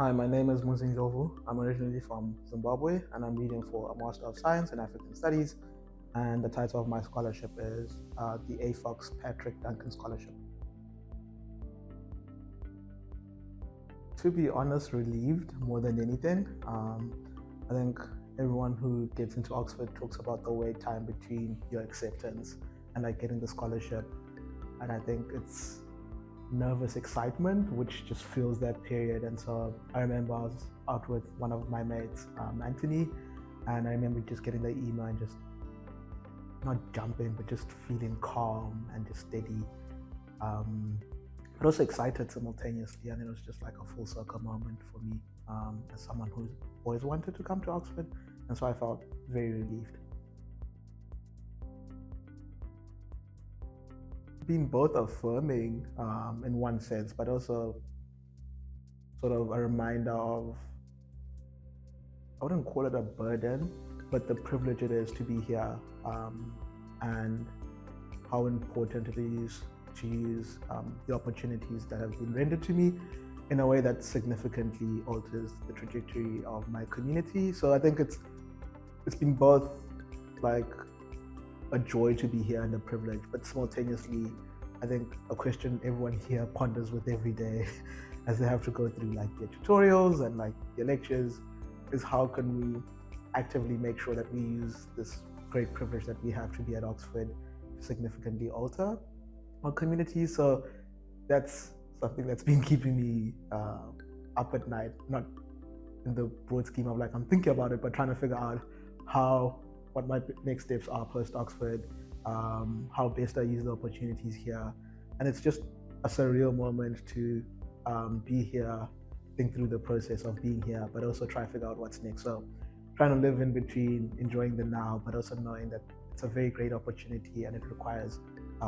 Hi, my name is Muzi Ndlovu. I'm originally from Zimbabwe and I'm reading for a Master of Science in African Studies. And the title of my scholarship is the A. Fox Patrick Duncan Scholarship. To be honest, relieved more than anything. I think everyone who gets into Oxford talks about the wait time between your acceptance and like getting the scholarship. And I think it's nervous excitement, which just fills that period. And so I remember I was out with one of my mates, Anthony, and I remember just getting the email and just not jumping, but just feeling calm and just steady, but also excited simultaneously. And it was just like a full circle moment for me as someone who's always wanted to come to Oxford. And so I felt very relieved. Being both affirming in one sense, but also sort of a reminder of, I wouldn't call it a burden, but the privilege it is to be here, and how important it is to use the opportunities that have been rendered to me in a way that significantly alters the trajectory of my community. So I think it's been both like a joy to be here and a privilege, but simultaneously, I think a question everyone here ponders with every day as they have to go through like their tutorials and like their lectures is how can we actively make sure that we use this great privilege that we have to be at Oxford to significantly alter our community. So that's something that's been keeping me up at night, not in the broad scheme of like I'm thinking about it, but trying to figure out what my next steps are post Oxford, how best I use the opportunities here. And it's just a surreal moment to be here, think through the process of being here, but also try to figure out what's next. So trying to live in between, enjoying the now, but also knowing that it's a very great opportunity and it requires a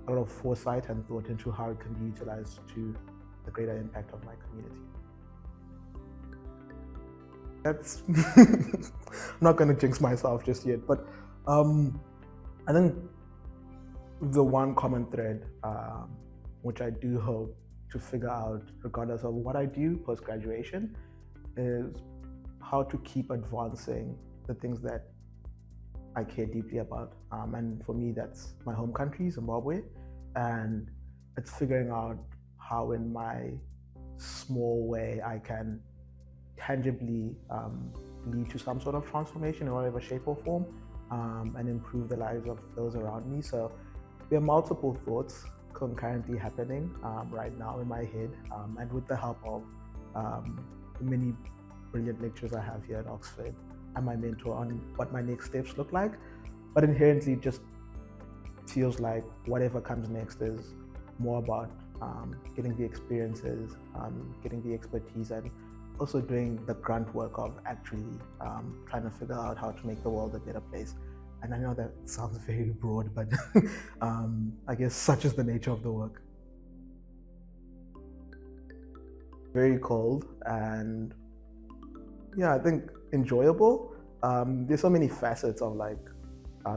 lot of foresight and thought into how it can be utilized to the greater impact of my community. That's I'm not going to jinx myself just yet, but I think the one common thread, which I do hope to figure out regardless of what I do post-graduation, is how to keep advancing the things that I care deeply about. And for me, that's my home country, Zimbabwe, and it's figuring out how in my small way I can tangibly lead to some sort of transformation in whatever shape or form, and improve the lives of those around me. So there are multiple thoughts concurrently happening right now in my head, and with the help of the many brilliant lecturers I have here at Oxford and my mentor on what my next steps look like. But inherently it just feels like whatever comes next is more about getting the experiences, getting the expertise, and also doing the grunt work of actually trying to figure out how to make the world a better place. And I know that sounds very broad, but I guess such is the nature of the work. Very cold and yeah, I think enjoyable. There's so many facets of like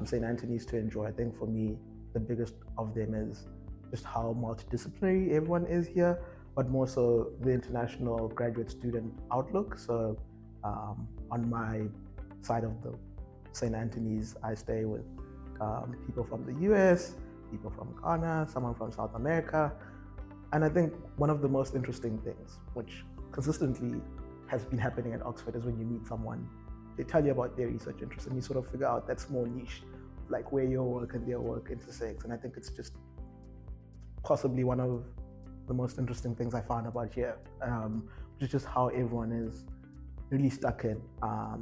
St. Anthony's to enjoy. I think for me, the biggest of them is just how multidisciplinary everyone is here, but more so the international graduate student outlook. So on my side of the St. Anthony's, I stay with people from the US, people from Ghana, someone from South America. And I think one of the most interesting things, which consistently has been happening at Oxford, is when you meet someone, they tell you about their research interests and you sort of figure out that small niche, like where your work and their work intersects. And I think it's just possibly one of the most interesting things I found about here, which is just how everyone is really stuck in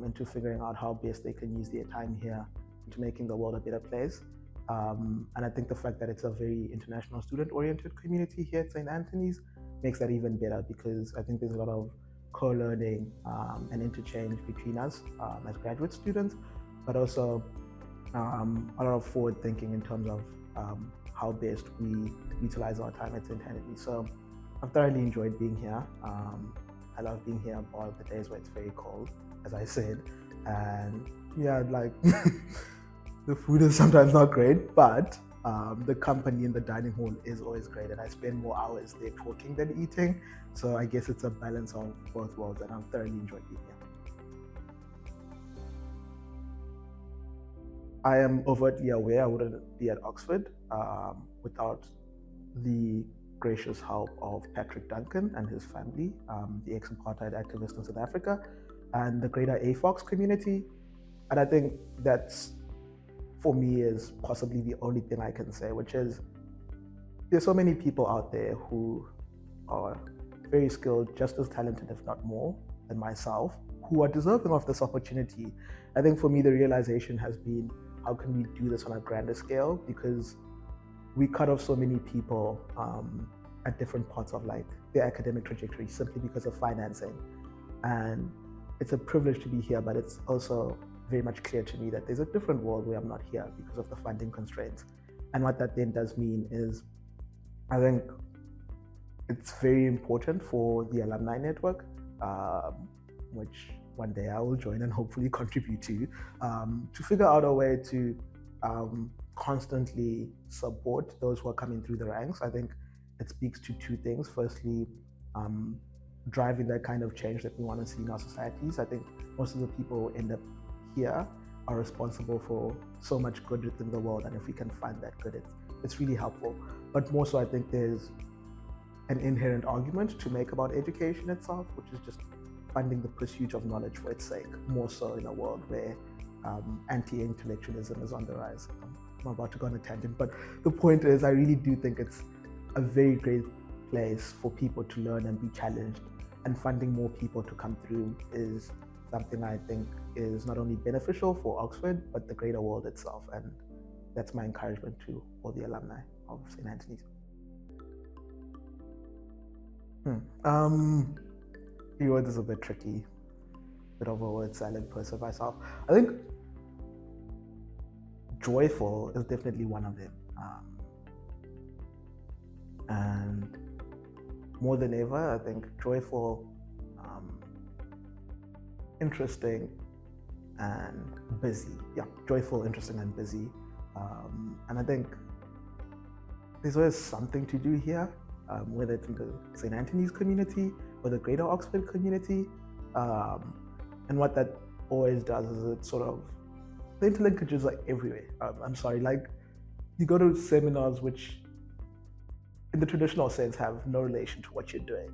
into figuring out how best they can use their time here into making the world a better place. And I think the fact that it's a very international student-oriented community here at St. Anthony's makes that even better, because I think there's a lot of co-learning and interchange between us as graduate students, but also a lot of forward thinking in terms of how best we utilize our time at St. Anthony's. So I've thoroughly enjoyed being here. I love being here on all the days where it's very cold, as I said, and yeah, like the food is sometimes not great, but The company in the dining hall is always great, and I spend more hours there talking than eating. So I guess it's a balance of both worlds, and I've thoroughly enjoyed being here. I am overtly aware I wouldn't be at Oxford without the gracious help of Patrick Duncan and his family, the ex-apartheid activist in South Africa, and the greater AFOX community. And I think that's, for me, is possibly the only thing I can say, which is there's so many people out there who are very skilled, just as talented, if not more, than myself, who are deserving of this opportunity. I think for me, the realization has been, how can we do this on a grander scale? Because we cut off so many people at different parts of like their academic trajectory simply because of financing. And it's a privilege to be here, but it's also very much clear to me that there's a different world where I'm not here because of the funding constraints. And what that then does mean is, I think it's very important for the alumni network, which one day I will join and hopefully contribute to figure out a way to constantly support those who are coming through the ranks. I think it speaks to two things. Firstly, driving that kind of change that we want to see in our societies. I think most of the people who end up here are responsible for so much good within the world, and if we can find that good, it's really helpful. But more so, I think there's an inherent argument to make about education itself, which is just funding the pursuit of knowledge for its sake, more so in a world where anti-intellectualism is on the rise. I'm about to go on a tangent, but the point is, I really do think it's a very great place for people to learn and be challenged, and funding more people to come through is something I think is not only beneficial for Oxford, but the greater world itself. And that's my encouragement to all the alumni of St. Anthony's. This is a bit tricky, bit of a word salad person myself. I think joyful is definitely one of them. And more than ever, I think joyful, interesting, and busy. Yeah, joyful, interesting, and busy. And I think there's always something to do here, whether it's in the St. Anthony's community or the greater Oxford community. And what that always does is it sort of, the interlinkages are everywhere. Like you go to seminars which in the traditional sense have no relation to what you're doing,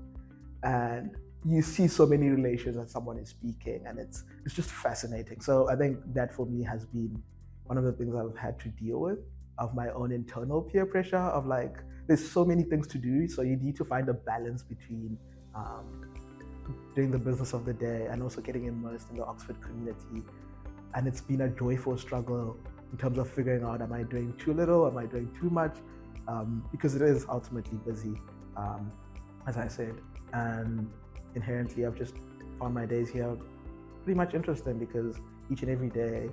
and you see so many relations as someone is speaking, and it's just fascinating. So I think that for me has been one of the things I've had to deal with, of my own internal peer pressure of like, there's so many things to do, so you need to find a balance between doing the business of the day and also getting immersed in the Oxford community. And it's been a joyful struggle in terms of figuring out, am I doing too little, am I doing too much? Because it is ultimately busy, as I said. And inherently, I've just found my days here pretty much interesting, because each and every day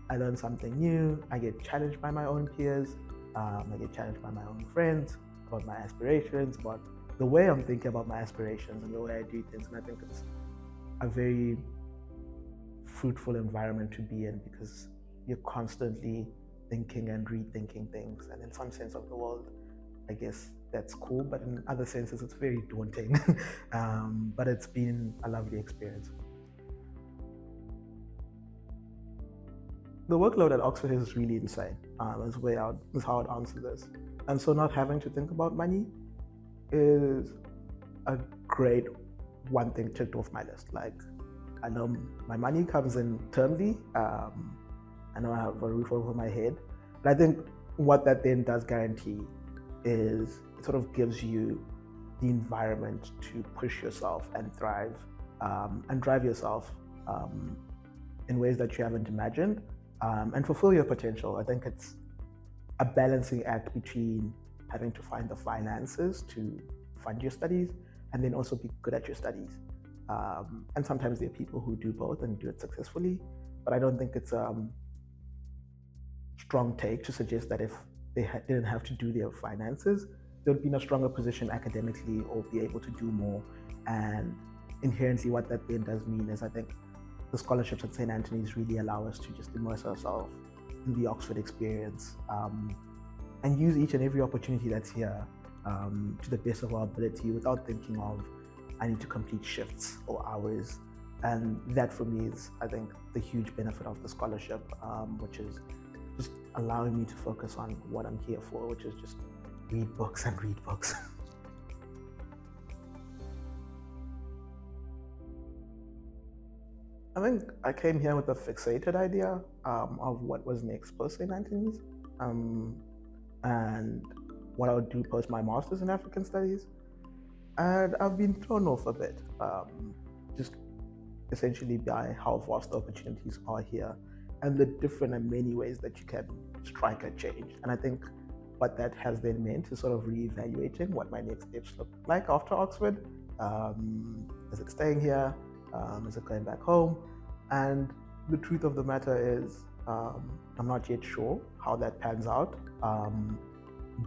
I learn something new. I get challenged by my own peers. I get challenged by my own friends about my aspirations, about the way I'm thinking about my aspirations and the way I do things. And I think it's a very fruitful environment to be in, because you're constantly thinking and rethinking things. And in some sense of the world, I guess that's cool, but in other senses, it's very daunting. But it's been a lovely experience. The workload at Oxford is really insane. Is how I'd answer this. And so not having to think about money is a great one thing ticked off my list. Like, I know my money comes in termly. I know I have a roof over my head. But I think what that then does guarantee is it sort of gives you the environment to push yourself and thrive, and drive yourself in ways that you haven't imagined, and fulfill your potential. I think it's a balancing act between having to find the finances to fund your studies and then also be good at your studies. And sometimes there are people who do both and do it successfully, but I don't think it's a strong take to suggest that if they didn't have to do their finances, they would be in a stronger position academically or be able to do more. And inherently what that then does mean is, I think the scholarships at St. Anthony's really allow us to just immerse ourselves in the Oxford experience, and use each and every opportunity that's here to the best of our ability without thinking of, I need to complete shifts or hours. And that for me is, I think, the huge benefit of the scholarship, which is just allowing me to focus on what I'm here for, which is just read books and read books. I think I came here with a fixated idea of what was next post St. Anthony's, and what I would do post my master's in African Studies. And I've been thrown off a bit, just essentially by how vast the opportunities are here and the different and many ways that you can strike a change. And I think what that has then meant is sort of reevaluating what my next steps look like after Oxford. Is it staying here? Is it going back home? And the truth of the matter is, I'm not yet sure how that pans out.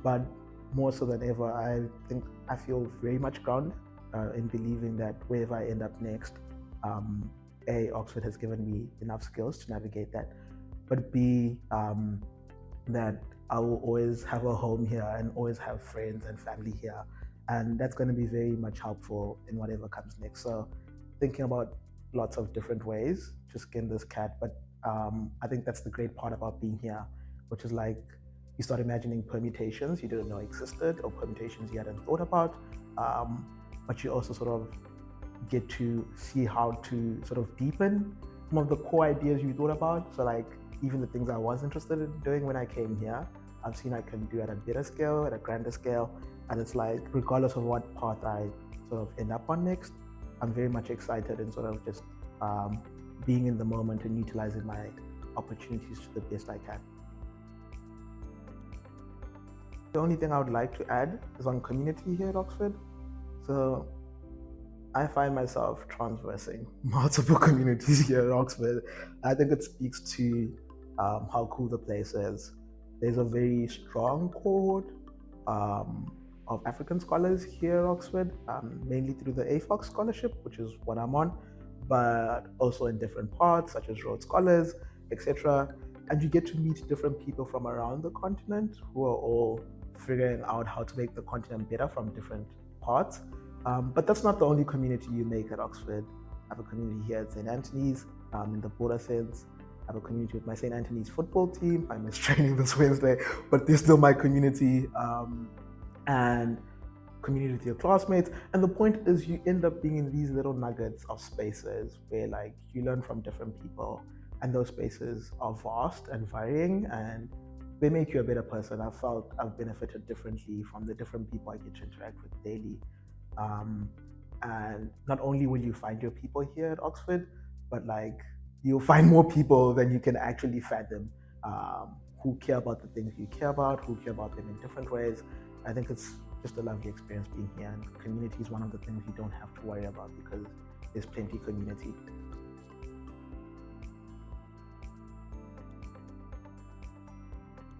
But more so than ever, I think I feel very much grounded in believing that wherever I end up next, A, Oxford has given me enough skills to navigate that, but B, that I will always have a home here and always have friends and family here. And that's going to be very much helpful in whatever comes next. So thinking about lots of different ways to skin this cat. But I think that's the great part about being here, which is like you start imagining permutations you didn't know existed or permutations you hadn't thought about. But you also sort of get to see how to sort of deepen some of the core ideas you thought about. So like even the things I was interested in doing when I came here, I've seen I can do at a bigger scale, at a grander scale. And it's like, regardless of what path I sort of end up on next, I'm very much excited and sort of just being in the moment and utilizing my opportunities to the best I can. The only thing I would like to add is on community here at Oxford. So I find myself transversing multiple communities here at Oxford. I think it speaks to how cool the place is. There's a very strong cohort of African scholars here at Oxford, mainly through the AFOX scholarship, which is what I'm on, but also in different parts, such as Rhodes Scholars, etc. And you get to meet different people from around the continent who are all figuring out how to make the continent better from different parts. But that's not the only community you make at Oxford. I have a community here at St. Anthony's in the broader sense. I have a community with my St. Anthony's football team. I missed training this Wednesday, but they're still my community. And community with your classmates. And the point is you end up being in these little nuggets of spaces where like you learn from different people, and those spaces are vast and varying, and they make you a better person. I've felt I've benefited differently from the different people I get to interact with daily. And not only will you find your people here at Oxford, but like you'll find more people than you can actually fathom, who care about the things you care about, who care about them in different ways. I think it's just a lovely experience being here, and community is one of the things you don't have to worry about because there's plenty of community.